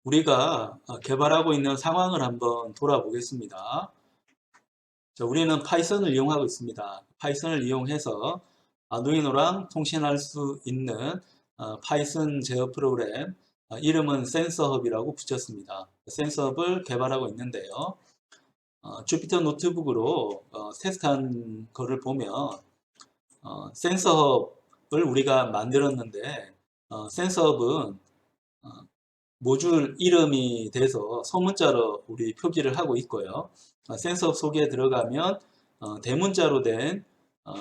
우리가 개발하고 있는 상황을 한번 돌아보겠습니다. 자, 우리는 파이썬을 이용하고 있습니다. 파이썬을 이용해서 아두이노랑 통신할 수 있는 파이썬 제어 프로그램, 이름은 센서헙이라고 붙였습니다. 센서헙을 개발하고 있는데요. 주피터 노트북으로 테스트한 거를 보면 센서헙을 우리가 만들었는데 센서헙은 모듈 이름이 돼서 소문자로 우리 표기를 하고 있고요. 센서헙 속에 들어가면 대문자로 된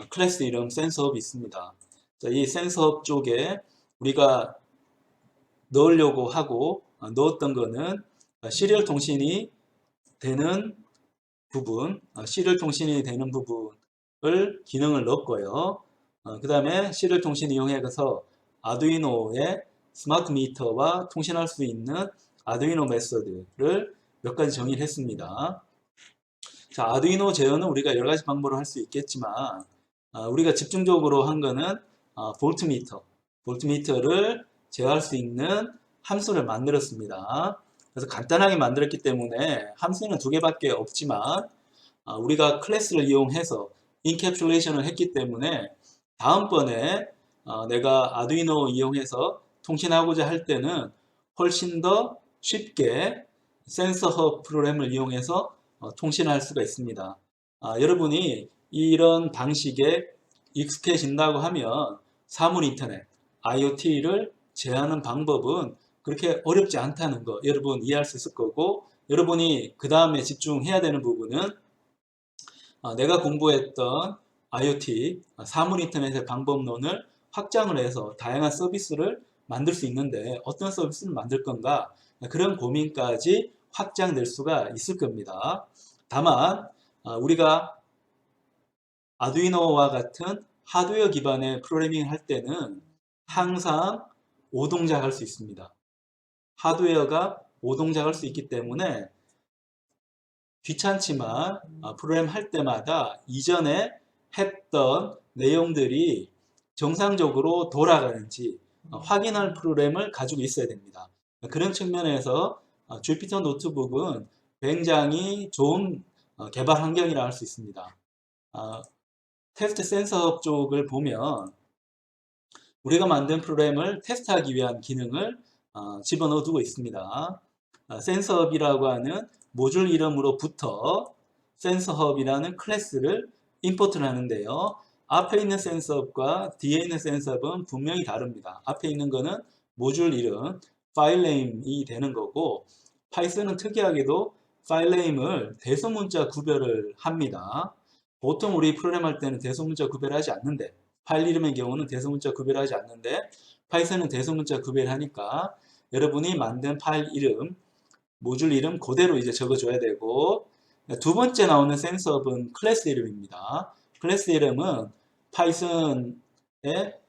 클래스 이름 센서헙이 있습니다. 자, 이 센서헙 쪽에 우리가 넣으려고 하고 넣었던 거는 시리얼 통신이 되는 부분, 시리얼 통신이 되는 부분을 기능을 넣었고요. 그 다음에 시리얼 통신 이용해서 아두이노의 스마트 미터와 통신할 수 있는 아두이노 메서드를 몇 가지 정의를 했습니다. 자, 아두이노 제어는 우리가 여러 가지 방법으로 할 수 있겠지만 우리가 집중적으로 한 거는 볼트미터, 볼트미터를 제어할 수 있는 함수를 만들었습니다. 그래서 간단하게 만들었기 때문에 함수는 두 개밖에 없지만 우리가 클래스를 이용해서 인캡슐레이션을 했기 때문에 다음번에 내가 아두이노 이용해서 통신하고자 할 때는 훨씬 더 쉽게 센서헙 프로그램을 이용해서 통신할 수가 있습니다. 여러분이 이런 방식에 익숙해진다고 하면 사물 인터넷, IoT를 제어하는 방법은 그렇게 어렵지 않다는 거 여러분 이해할 수 있을 거고, 여러분이 그 다음에 집중해야 되는 부분은 내가 공부했던 IoT, 사물 인터넷의 방법론을 확장을 해서 다양한 서비스를 만들 수 있는데 어떤 서비스를 만들 건가, 그런 고민까지 확장될 수가 있을 겁니다. 다만 우리가 아두이노와 같은 하드웨어 기반의 프로그래밍을 할 때는 항상 오동작할 수 있습니다. 하드웨어가 오동작할 수 있기 때문에 귀찮지만 프로그램 할 때마다 이전에 했던 내용들이 정상적으로 돌아가는지 확인할 프로그램을 가지고 있어야 됩니다. 그런 측면에서 주피터 노트북은 굉장히 좋은 개발 환경이라 할 수 있습니다. 테스트 센서 쪽을 보면 우리가 만든 프로그램을 테스트하기 위한 기능을 집어넣어 두고 있습니다. 센서헙이라고 하는 모듈 이름으로부터 센서헙이라는 클래스를 임포트를 하는데요. 앞에 있는 센서헙과 뒤에 있는 센서헙은 분명히 다릅니다. 앞에 있는 거는 모듈 이름, 파일 네임이 되는 거고, 파이썬은 특이하게도 파일 네임을 대소문자 구별을 합니다. 보통 우리 프로그램 할 때는 대소문자 구별하지 않는데, 파일 이름의 경우는 대소문자 구별하지 않는데 파이썬은 대소문자 구별하니까 여러분이 만든 파일 이름, 모듈 이름 그대로 이제 적어줘야 되고, 두 번째 나오는 센서헙은 클래스 이름입니다. 클래스 이름은 파이썬의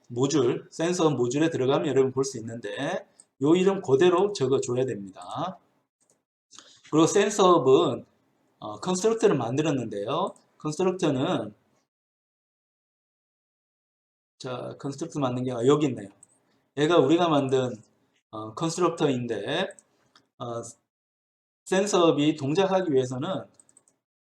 모듈, 센서 모듈에 들어가면 여러분 볼 수 있는데 이 이름 그대로 적어줘야 됩니다. 그리고 센서헙은 컨스트럭터를 만들었는데요. 컨스트럭터는 자, 컨스트럭터 만든 게 여기 있네요. 얘가 우리가 만든 컨스트럭터인데 센서헙이 동작하기 위해서는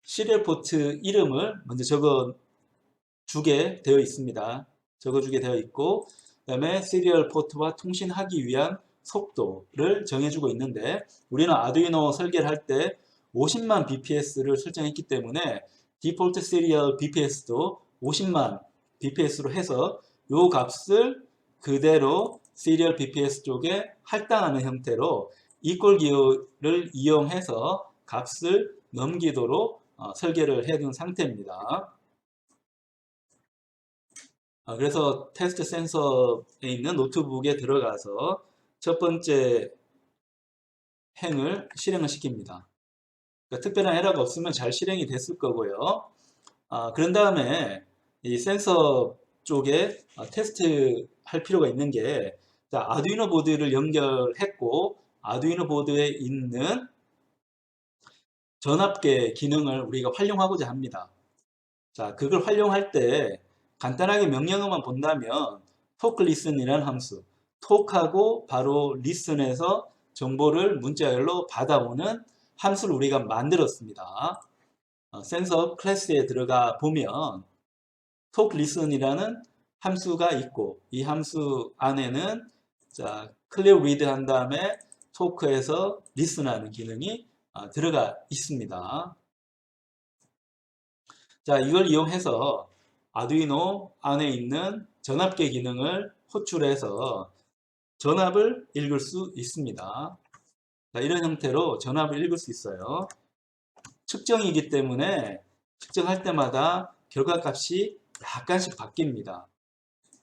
시리얼 포트 이름을 먼저 적어주게 되어 있습니다. 적어주게 되어 있고, 그 다음에 시리얼 포트와 통신하기 위한 속도를 정해주고 있는데 우리는 아두이노 설계를 할 때 50만 bps를 설정했기 때문에 디폴트 시리얼 bps도 50만 bps로 해서 이 값을 그대로 시리얼 bps 쪽에 할당하는 형태로 이퀄 기호를 이용해서 값을 넘기도록 설계를 해둔 상태입니다. 그래서 테스트 센서에 있는 노트북에 들어가서 첫 번째 행을 실행을 시킵니다. 그러니까 특별한 에러가 없으면 잘 실행이 됐을 거고요. 그런 다음에 이 센서 쪽에 테스트 할 필요가 있는 게, 자, 아두이노 보드를 연결했고 아두이노 보드에 있는 전압계 기능을 우리가 활용하고자 합니다. 자, 그걸 활용할 때 간단하게 명령어만 본다면 토크 리슨이라는 함수, 톡하고 바로 리슨에서 정보를 문자열로 받아오는 함수를 우리가 만들었습니다. 센서 클래스에 들어가 보면 talkListen이라는 함수가 있고 이 함수 안에는 자, clear read 한 다음에 talk에서 listen하는 기능이 들어가 있습니다. 자, 이걸 이용해서 아두이노 안에 있는 전압계 기능을 호출해서 전압을 읽을 수 있습니다. 자, 이런 형태로 전압을 읽을 수 있어요. 측정이기 때문에 측정할 때마다 결과값이 약간씩 바뀝니다.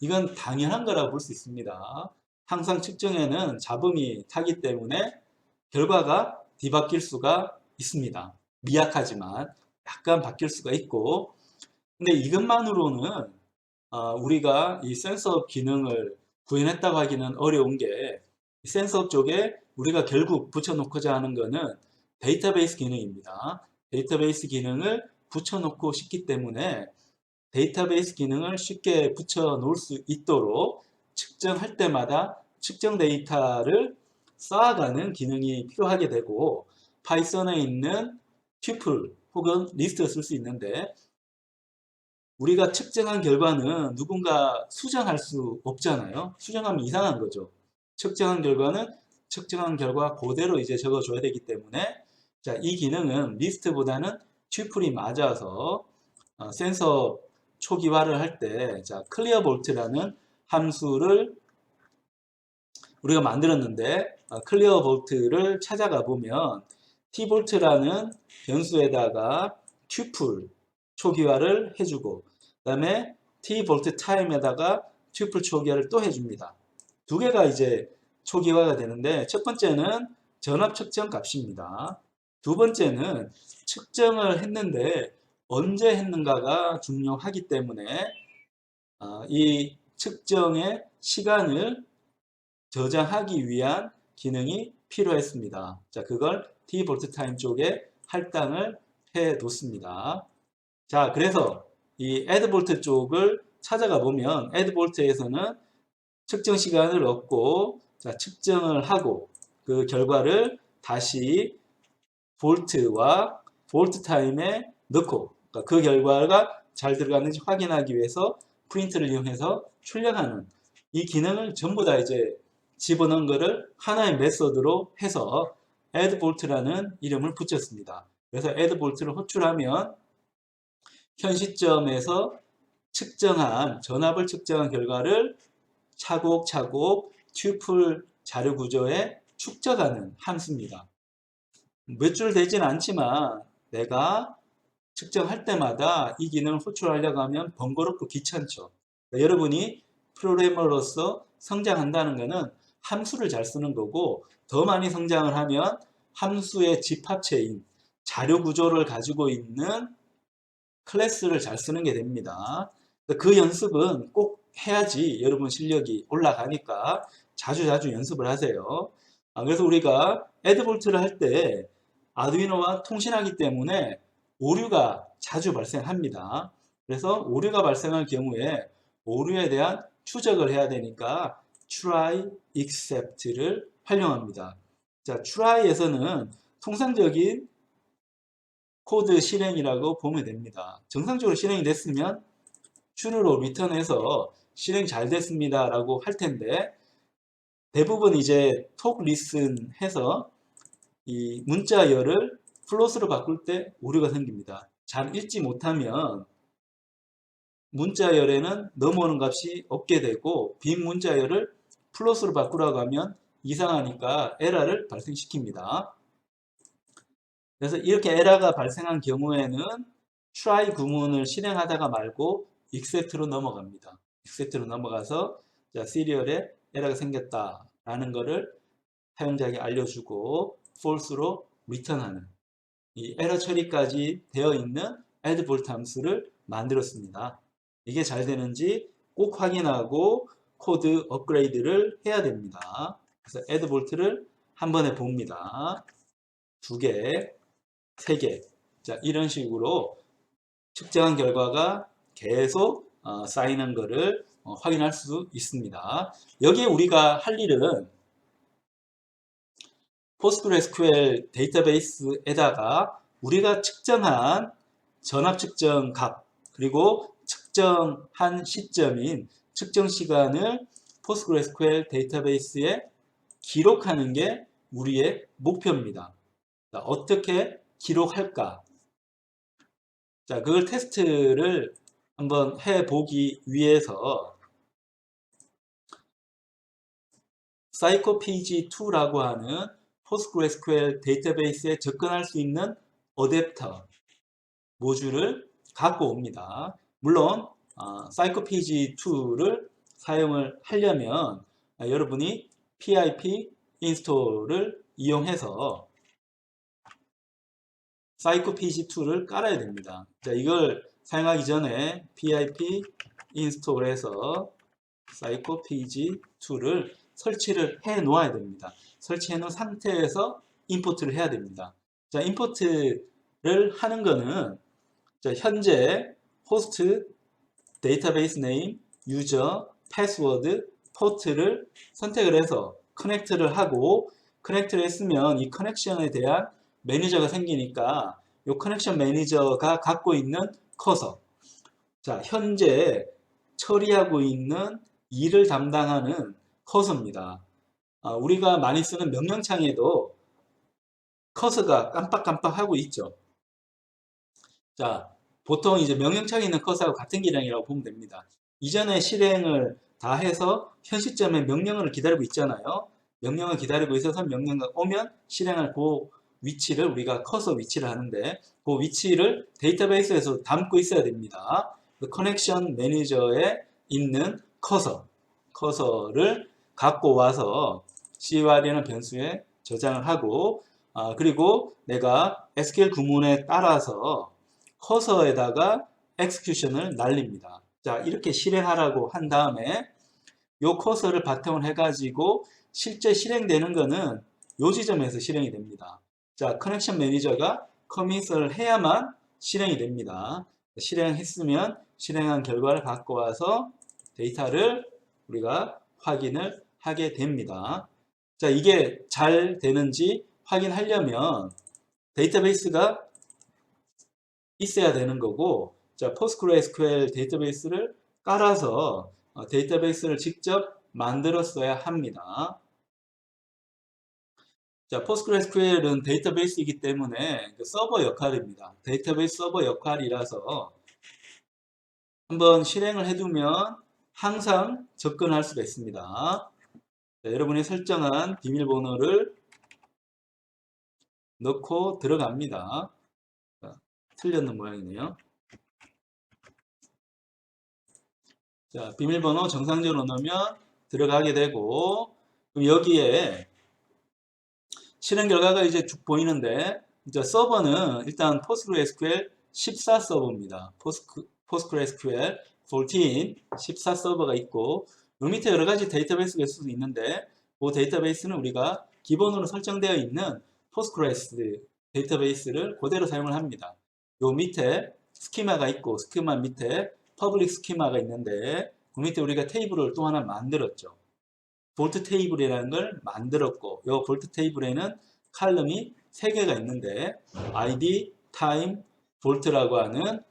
이건 당연한 거라고 볼 수 있습니다. 항상 측정에는 잡음이 타기 때문에 결과가 뒤바뀔 수가 있습니다. 미약하지만 약간 바뀔 수가 있고, 근데 이것만으로는 우리가 이 센서 기능을 구현했다고 하기는 어려운 게 센서 쪽에 우리가 결국 붙여놓고자 하는 거는 데이터베이스 기능입니다. 데이터베이스 기능을 붙여놓고 싶기 때문에 데이터베이스 기능을 쉽게 붙여놓을 수 있도록 측정할 때마다 측정 데이터를 쌓아가는 기능이 필요하게 되고 파이썬에 있는 튜플 혹은 리스트를 쓸 수 있는데 우리가 측정한 결과는 누군가 수정할 수 없잖아요. 수정하면 이상한 거죠. 측정한 결과는 측정한 결과 그대로 이제 적어줘야 되기 때문에 자, 이 기능은 리스트보다는 튜플이 맞아서 센서 초기화를 할 때 자, clearvolt라는 함수를 우리가 만들었는데 clearvolt를 찾아가 보면 tvolt라는 변수에다가 튜플 초기화를 해주고 그 다음에 tvolt time에다가 튜플 초기화를 또 해줍니다. 두 개가 이제 초기화가 되는데 첫 번째는 전압 측정 값입니다. 두 번째는 측정을 했는데 언제 했는가가 중요하기 때문에 이 측정의 시간을 저장하기 위한 기능이 필요했습니다. 자, 그걸 tvolt time 쪽에 할당을 해 뒀습니다. 자, 그래서 이 addVolt 쪽을 찾아가 보면 addVolt에서는 측정 시간을 얻고 자, 측정을 하고 그 결과를 다시 볼트와 볼트 타임에 넣고 그러니까 그 결과가 잘 들어갔는지 확인하기 위해서 프린트를 이용해서 출력하는 이 기능을 전부 다 이제 집어넣은 거를 하나의 메소드로 해서 addVolt라는 이름을 붙였습니다. 그래서 addVolt를 호출하면 현 시점에서 측정한 전압을 측정한 결과를 차곡차곡 튜플 자료 구조에 축적하는 함수입니다. 몇 줄 되진 않지만 내가 측정할 때마다 이 기능을 호출하려고 하면 번거롭고 귀찮죠. 여러분이 프로그래머로서 성장한다는 것은 함수를 잘 쓰는 거고 더 많이 성장을 하면 함수의 집합체인 자료 구조를 가지고 있는 클래스를 잘 쓰는 게 됩니다. 그 연습은 꼭 해야지 여러분 실력이 올라가니까 자주자주 연습을 하세요. 그래서 우리가 애드볼트를 할 때 아두이노와 통신하기 때문에 오류가 자주 발생합니다. 그래서 오류가 발생할 경우에 오류에 대한 추적을 해야 되니까 try, except를 활용합니다. 자, try에서는 통상적인 코드 실행이라고 보면 됩니다. 정상적으로 실행이 됐으면 true로 리턴해서 실행 잘 됐습니다 라고 할 텐데 대부분 이제 talk listen 해서 이 문자열을 플롯으로 바꿀 때 오류가 생깁니다. 잘 읽지 못하면 문자열에는 넘어오는 값이 없게 되고 빈 문자열을 플롯으로 바꾸라고 하면 이상하니까 에러를 발생시킵니다. 그래서 이렇게 에러가 발생한 경우에는 try 구문을 실행하다가 말고 except로 넘어갑니다. except로 넘어가서 자, 시리얼에 에러가 생겼다라는 것을 사용자에게 알려주고 false로 return하는 이 에러 처리까지 되어 있는 addVolt 함수를 만들었습니다. 이게 잘 되는지 꼭 확인하고 코드 업그레이드를 해야 됩니다. 그래서 addVolt를 한 번에 봅니다. 2개, 3개. 자, 이런 식으로 측정한 결과가 계속 쌓이는 것을 확인할 수 있습니다. 여기에 우리가 할 일은 PostgreSQL 데이터베이스에다가 우리가 측정한 전압 측정 값 그리고 측정한 시점인 측정 시간을 PostgreSQL 데이터베이스에 기록하는 게 우리의 목표입니다. 자, 어떻게 기록할까? 자, 그걸 테스트를 한번 해보기 위해서 psycopg2라고 하는 PostgreSQL 데이터베이스에 접근할 수 있는 어댑터 모듈을 갖고 옵니다. 물론 psycopg2를 사용을 하려면 여러분이 pip 인스톨을 이용해서 psycopg2를 깔아야 됩니다. 자, 이걸 사용하기 전에 pip 인스톨해서 psycopg2를 설치를 해 놓아야 됩니다. 설치해 놓은 상태에서 임포트를 해야 됩니다. 자, 임포트를 하는 거는 자, 현재 호스트, 데이터베이스 네임, 유저, 패스워드, 포트를 선택을 해서 커넥트를 하고 커넥트를 했으면 이 커넥션에 대한 매니저가 생기니까 이 커넥션 매니저가 갖고 있는 커서 자, 현재 처리하고 있는 일을 담당하는 커서입니다. 우리가 많이 쓰는 명령창에도 커서가 깜빡깜빡하고 있죠. 자, 보통 이제 명령창에 있는 커서하고 같은 기량이라고 보면 됩니다. 이전에 실행을 다 해서 현 시점에 명령어를 기다리고 있잖아요. 명령을 기다리고 있어서 명령어가 오면 실행할 그 위치를 우리가 커서 위치를 하는데 그 위치를 데이터베이스에서 담고 있어야 됩니다. 커넥션 매니저에 있는 커서를 갖고 와서 CY라는 변수에 저장을 하고 그리고 내가 SQL 구문에 따라서 커서에다가 execution을 날립니다. 자, 이렇게 실행하라고 한 다음에 이 커서를 바탕으로 해가지고 실제 실행되는 거는 이 지점에서 실행이 됩니다. 자, 커넥션 매니저가 커밋을 해야만 실행이 됩니다. 실행했으면 실행한 결과를 갖고 와서 데이터를 우리가 확인을 하게 됩니다. 자, 이게 잘 되는지 확인하려면 데이터베이스가 있어야 되는 거고, 자, PostgreSQL 데이터베이스를 깔아서 데이터베이스를 직접 만들었어야 합니다. 자, PostgreSQL은 데이터베이스이기 때문에 서버 역할입니다. 데이터베이스 서버 역할이라서 한번 실행을 해두면 항상 접근할 수가 있습니다. 자, 여러분이 설정한 비밀번호를 넣고 들어갑니다. 자, 틀렸는 모양이네요. 자, 비밀번호 정상적으로 넣으면 들어가게 되고, 그럼 여기에 실행 결과가 이제 쭉 보이는데, 이제 서버는 일단 PostgreSQL 14 서버입니다. PostgreSQL 14, 14 서버가 있고, 요 밑에 여러 가지 데이터베이스가 있을 수 있는데, 그 데이터베이스는 우리가 기본으로 설정되어 있는 Postgres 데이터베이스를 그대로 사용을 합니다. 요 밑에 스키마가 있고, 스키마 밑에 퍼블릭 스키마가 있는데, 그 밑에 우리가 테이블을 또 하나 만들었죠. 볼트 테이블이라는 걸 만들었고, 이 볼트 테이블에는 칼럼이 3개가 있는데 ID, time, 볼트라고 하는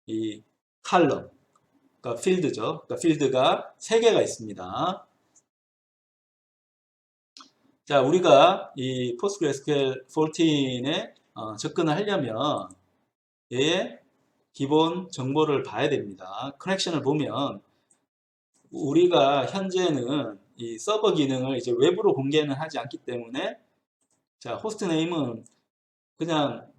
이 칼럼, 그러니까 필드죠. 그러니까 필드가 3개가 있습니다. 자, 우리가 이 PostgreSQL 14에 접근을 하려면 얘의 기본 정보를 봐야 됩니다. 커넥션을 보면 우리가 현재는 이 서버 기능을 이제 외부로 공개는 하지 않기 때문에 자, 호스트 네임은 그냥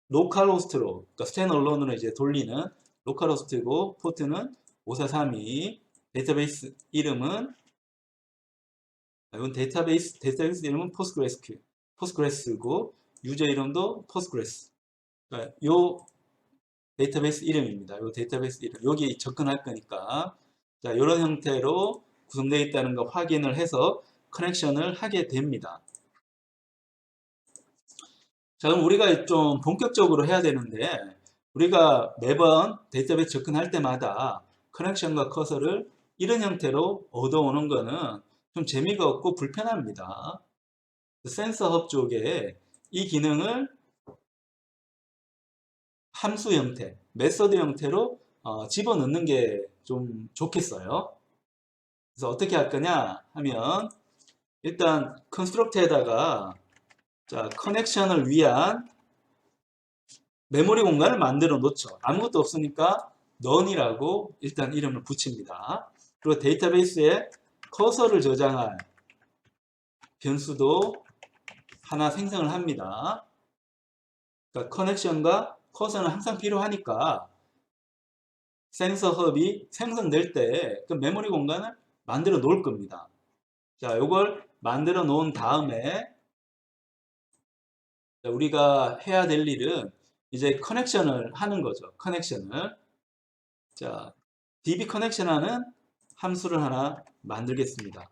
로컬 호스트로, 그러니까 스탠얼론으로 이제 돌리는 로컬 호스트고, 포트는 5432, 데이터베이스 이름은 이건 데이터베이스 이름은 포스트그레스고, 유저 이름도 포스트그레스. 그러니까 요 데이터베이스 이름입니다. 요 데이터베이스 이름. 여기 접근할 거니까. 자, 이런 형태로 구성되어 있다는 거 확인을 해서 커넥션을 하게 됩니다. 자, 그럼 우리가 좀 본격적으로 해야 되는데, 우리가 매번 데이터베이스 접근할 때마다 커넥션과 커서를 이런 형태로 얻어오는 거는 좀 재미가 없고 불편합니다. 센서 헙 쪽에 이 기능을 함수 형태, 메서드 형태로 집어넣는 게 좀 좋겠어요. 그래서 어떻게 할 거냐 하면 일단 컨스트럭트에다가 자, 커넥션을 위한 메모리 공간을 만들어 놓죠. 아무것도 없으니까 none이라고 일단 이름을 붙입니다. 그리고 데이터베이스에 커서를 저장할 변수도 하나 생성을 합니다. 그러니까 커넥션과 커서는 항상 필요하니까 센서 헙이 생성될 때 그 메모리 공간을 만들어 놓을 겁니다. 자, 이걸 만들어 놓은 다음에 우리가 해야 될 일은 이제 커넥션을 하는 거죠. 커넥션을. 자, DB 커넥션 하는 함수를 하나 만들겠습니다.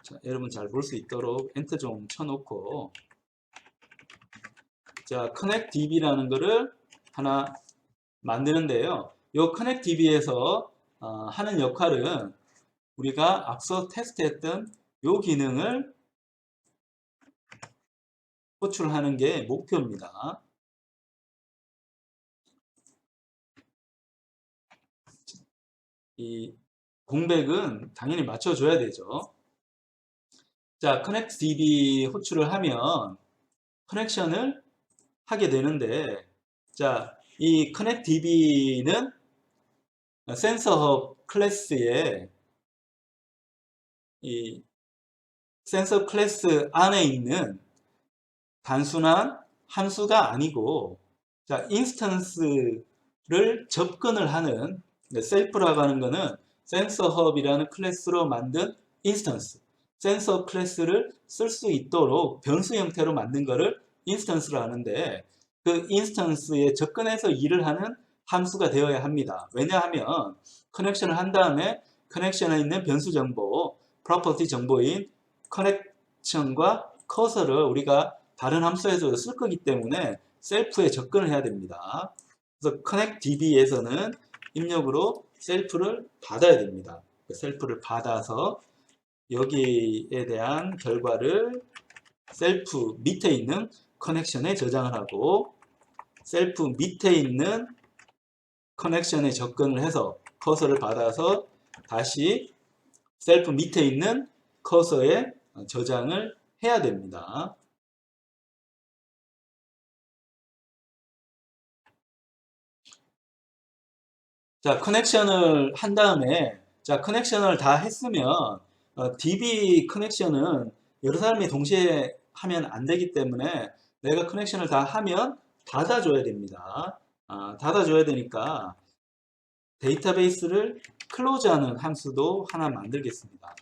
자, 여러분 잘 볼 수 있도록 엔터 좀 쳐놓고 자, connect db라는 거를 하나 만드는데요. 이 connect db에서 하는 역할은 우리가 앞서 테스트했던 이 기능을 호출하는 게 목표입니다. 이 공백은 당연히 맞춰줘야 되죠. 자, connect db 호출을 하면 커넥션을 하게 되는데, 자, 이 connect db는 센서 헙 클래스에 이 센서 클래스 안에 있는 단순한 함수가 아니고, 자, 인스턴스를 접근을 하는 셀프라고 하는 거는 센서 헙이라는 클래스로 만든 인스턴스, 센서 클래스를 쓸 수 있도록 변수 형태로 만든 거를 인스턴스로 하는데 그 인스턴스에 접근해서 일을 하는 함수가 되어야 합니다. 왜냐하면 커넥션을 한 다음에 커넥션에 있는 변수 정보, 프로퍼티 정보인 커넥션과 커서를 우리가 다른 함수에서 쓸 거기 때문에 셀프에 접근을 해야 됩니다. 그래서 connect db에서는 입력으로 셀프를 받아야 됩니다. 셀프를 받아서 여기에 대한 결과를 셀프 밑에 있는 커넥션에 저장을 하고 셀프 밑에 있는 커넥션에 접근을 해서 커서를 받아서 다시 셀프 밑에 있는 커서에 저장을 해야 됩니다. 자, 커넥션을 한 다음에 자, 커넥션을 다 했으면 DB 커넥션은 여러 사람이 동시에 하면 안 되기 때문에 내가 커넥션을 다 하면 닫아줘야 됩니다. 닫아줘야 되니까 데이터베이스를 클로즈하는 함수도 하나 만들겠습니다.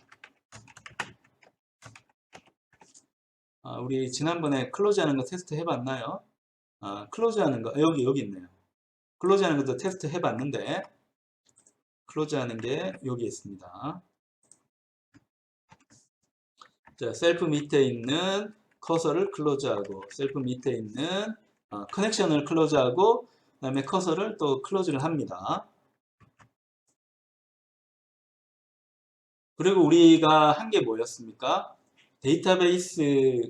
우리 지난번에 클로즈하는 거 테스트 해봤나요? 클로즈하는 거 여기 있네요. 클로즈하는 것도 테스트 해봤는데 클로즈하는 게 여기 있습니다. 자, 셀프 밑에 있는 커서를 클로즈하고 셀프 밑에 있는 커넥션을 클로즈하고 그 다음에 커서를 또 클로즈를 합니다. 그리고 우리가 한 게 뭐였습니까? 데이터베이스에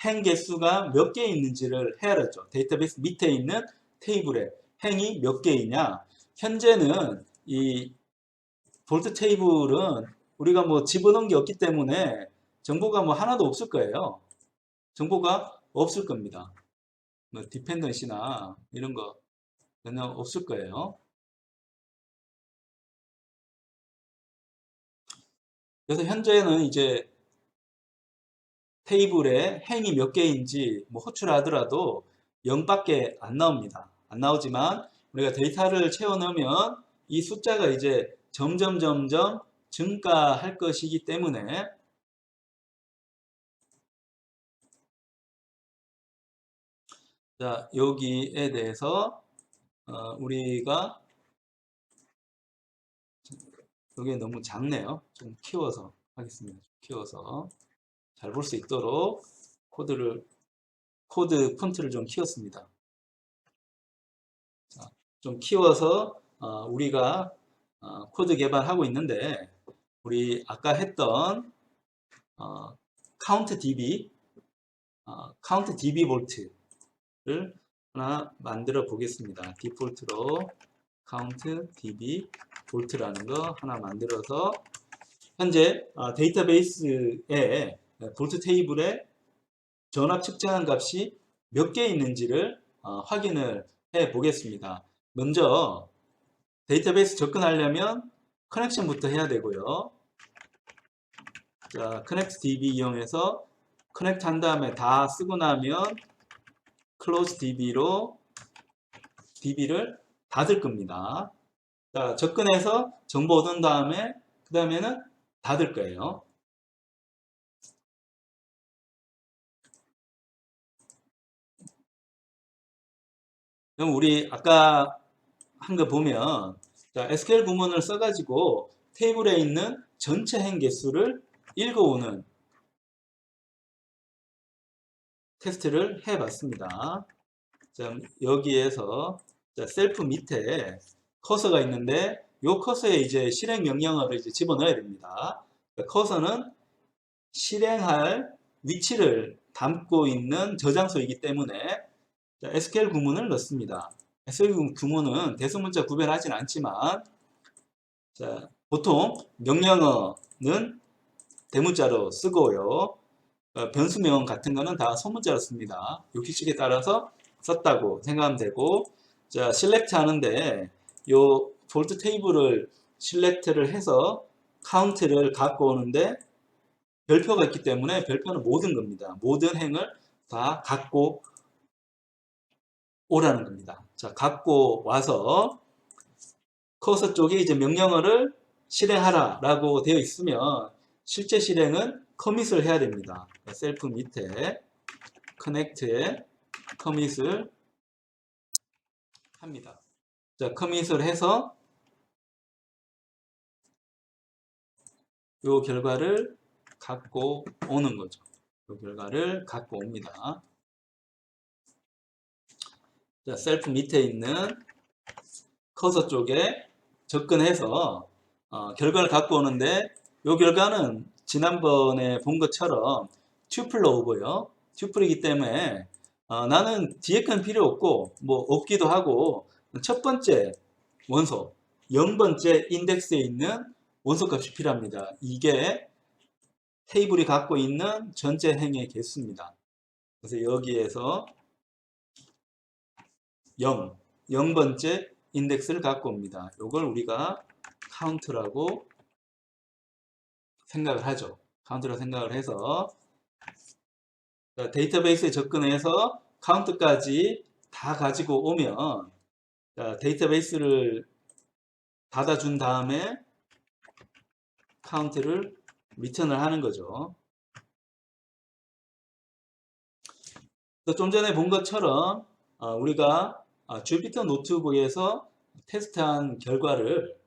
행 개수가 몇 개 있는지를 헤아렸죠. 데이터베이스 밑에 있는 테이블에 행이 몇 개이냐. 현재는 이 볼트 테이블은 우리가 뭐 집어넣은 게 없기 때문에 정보가 뭐 하나도 없을 거예요. 정보가 없을 겁니다. 뭐 디펜던시나 이런 거 전혀 없을 거예요. 그래서 현재는 이제 테이블에 행이 몇 개인지 뭐 호출하더라도 0밖에 안 나옵니다. 안 나오지만 우리가 데이터를 채워 넣으면 이 숫자가 이제 점점 증가할 것이기 때문에 자, 여기에 대해서 우리가 여기 너무 작네요. 좀 키워서 하겠습니다. 키워서 잘 볼 수 있도록 코드 폰트를 좀 키웠습니다. 자, 좀 키워서 우리가 코드 개발하고 있는데 우리 아까 했던 count db, count db 볼트를 하나 만들어 보겠습니다. 디폴트로 count db 볼트라는 거 하나 만들어서 현재 데이터베이스에 볼트 테이블에 전압 측정한 값이 몇 개 있는지를 확인을 해 보겠습니다. 먼저 데이터베이스 접근하려면 커넥션부터 해야 되고요. 자, connect db 이용해서 커넥트 한 다음에 다 쓰고 나면 close db로 db를 닫을 겁니다. 자, 접근해서 정보 얻은 다음에 그 다음에는 닫을 거예요. 그럼 우리 아까 한 거 보면 자, SQL 구문을 써가지고 테이블에 있는 전체 행 개수를 읽어오는 테스트를 해봤습니다. 자, 여기에서 자, 셀프 밑에 커서가 있는데 이 커서에 이제 실행 명령어를 이제 집어넣어야 됩니다. 커서는 실행할 위치를 담고 있는 저장소이기 때문에 자, SQL 구문을 넣습니다. SQL 구문은 대소문자 구별하진 않지만 자, 보통 명령어는 대문자로 쓰고요. 변수명 같은 거는 다 소문자로 씁니다. 이 규칙에 따라서 썼다고 생각하면 되고 자, select 하는데 요 볼트 테이블을 select를 해서 count를 갖고 오는데 별표가 있기 때문에 별표는 모든 겁니다. 모든 행을 다 갖고 오라는 겁니다. 자, 갖고 와서 커서 쪽에 이제 명령어를 실행하라 라고 되어 있으면 실제 실행은 커밋을 해야 됩니다. 셀프 밑에 connect에 커밋을 합니다. 자, 커밋을 해서 이 결과를 갖고 오는 거죠. 이 결과를 갖고 옵니다. 자, 셀프 밑에 있는 커서 쪽에 접근해서 결과를 갖고 오는데 이 결과는 지난번에 본 것처럼 튜플로 오고요. 튜플이기 때문에 나는 뒤에 건 필요 없고 뭐 없기도 하고 첫 번째 원소 0번째 인덱스에 있는 원소 값이 필요합니다. 이게 테이블이 갖고 있는 전체 행의 개수입니다. 그래서 여기에서 0번째 인덱스를 갖고 옵니다. 이걸 우리가 count라고 생각을 하죠. count라고 생각을 해서 데이터베이스에 접근해서 count까지 다 가지고 오면 데이터베이스를 닫아준 다음에 count를 리턴을 하는 거죠. 좀 전에 본 것처럼 우리가 주피터 노트북에서 테스트한 결과를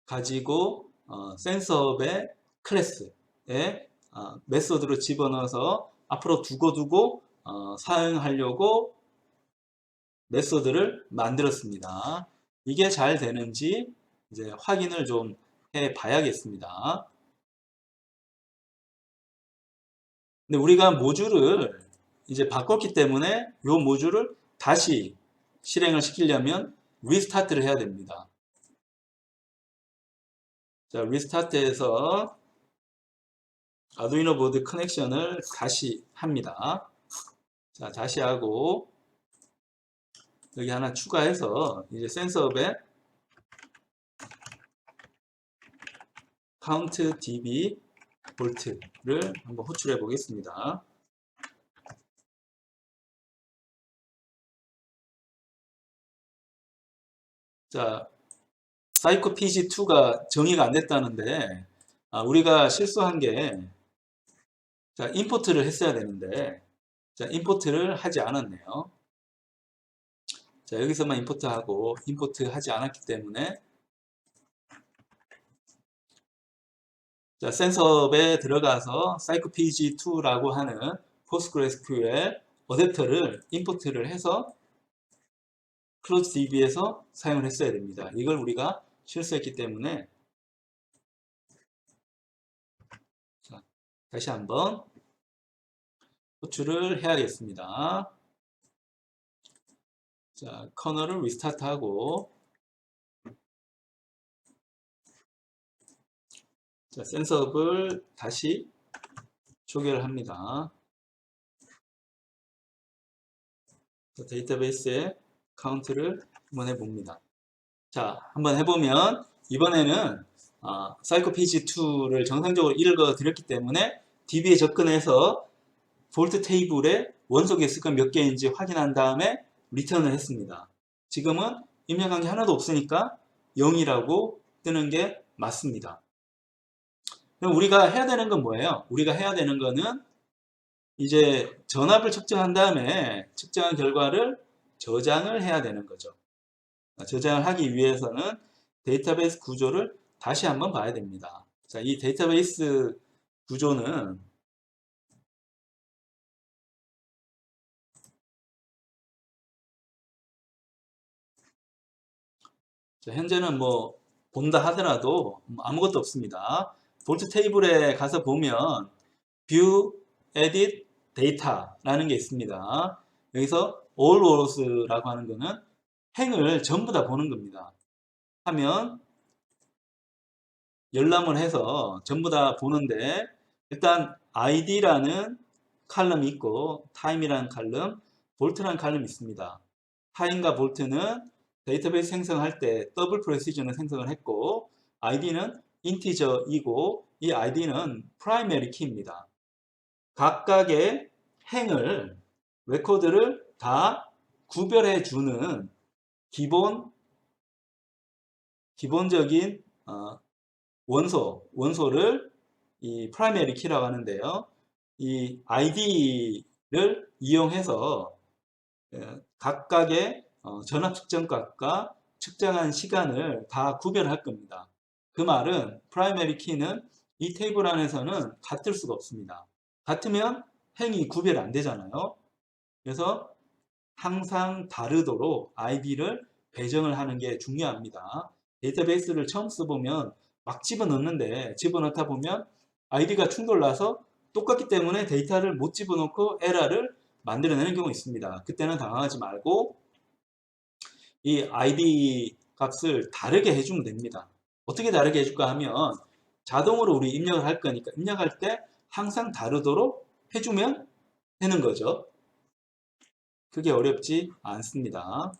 가지고 센서업의 클래스에 메소드로 집어넣어서 앞으로 두고 사용하려고 메소드를 만들었습니다. 이게 잘 되는지 이제 확인을 좀 해 봐야겠습니다. 근데 우리가 모듈을 이제 바꿨기 때문에 이 모듈을 다시 실행을 시키려면 리스타트를 해야 됩니다. 자, 리스타트해서 아두이노 보드 커넥션을 다시 합니다. 자, 다시 하고 여기 하나 추가해서 이제 센서업에 count db 볼트를 한번 호출해 보겠습니다. 자, 사이코 pg2가 정의가 안 됐다는데 우리가 실수한 게 자, 임포트를 했어야 되는데 자, 임포트를 하지 않았네요. 자, 여기서만 임포트하고 임포트 하지 않았기 때문에 자, 센서업에 들어가서 psycopg2라고 하는 PostgreSQL 어댑터를 임포트를 해서 CloseDB에서 사용을 했어야 됩니다. 이걸 우리가 실수했기 때문에 자, 다시 한번 호출을 해야겠습니다. 자, 커널을 리스타트하고 자, 센서업을 다시 초기화를 합니다. 자, 데이터베이스의 카운트를 한번 해봅니다. 자, 한번 해보면 이번에는 사이코페이지2를 정상적으로 읽어 드렸기 때문에 DB에 접근해서 볼트 테이블에 원소 개수가 몇 개인지 확인한 다음에 리턴을 했습니다. 지금은 입력한 게 하나도 없으니까 0이라고 뜨는 게 맞습니다. 그럼 우리가 해야 되는 건 뭐예요? 우리가 해야 되는 거는 이제 전압을 측정한 다음에 측정한 결과를 저장을 해야 되는 거죠. 저장을 하기 위해서는 데이터베이스 구조를 다시 한번 봐야 됩니다. 자, 이 데이터베이스 구조는 자, 현재는 뭐 본다 하더라도 아무것도 없습니다. 볼트 테이블에 가서 보면 View, Edit, Data라는 게 있습니다. 여기서 All Rows라고 하는 거는 행을 전부 다 보는 겁니다. 하면 열람을 해서 전부 다 보는데 일단 ID라는 칼럼이 있고 Time이라는 칼럼, 볼트라는 칼럼이 있습니다. Time과 볼트는 데이터베이스 생성할 때 더블 프레시전을 생성을 했고 ID는 인티저이고 이 ID는 프라이머리 키입니다. 각각의 행을 레코드를 다 구별해 주는 기본적인 원소를 이 프라이머리 키라고 하는데요. 이 ID를 이용해서 각각의 전압 측정값과 측정한 시간을 다 구별할 겁니다. 그 말은 프라이머리 키는 이 테이블 안에서는 같을 수가 없습니다. 같으면 행이 구별이 안 되잖아요. 그래서 항상 다르도록 ID를 배정을 하는 게 중요합니다. 데이터베이스를 처음 써보면 막 집어넣는데 집어넣다 보면 ID가 충돌나서 똑같기 때문에 데이터를 못 집어넣고 에러를 만들어내는 경우가 있습니다. 그때는 당황하지 말고 이 ID 값을 다르게 해주면 됩니다. 어떻게 다르게 해줄까 하면 자동으로 우리 입력을 할 거니까 입력할 때 항상 다르도록 해주면 되는 거죠. 그게 어렵지 않습니다.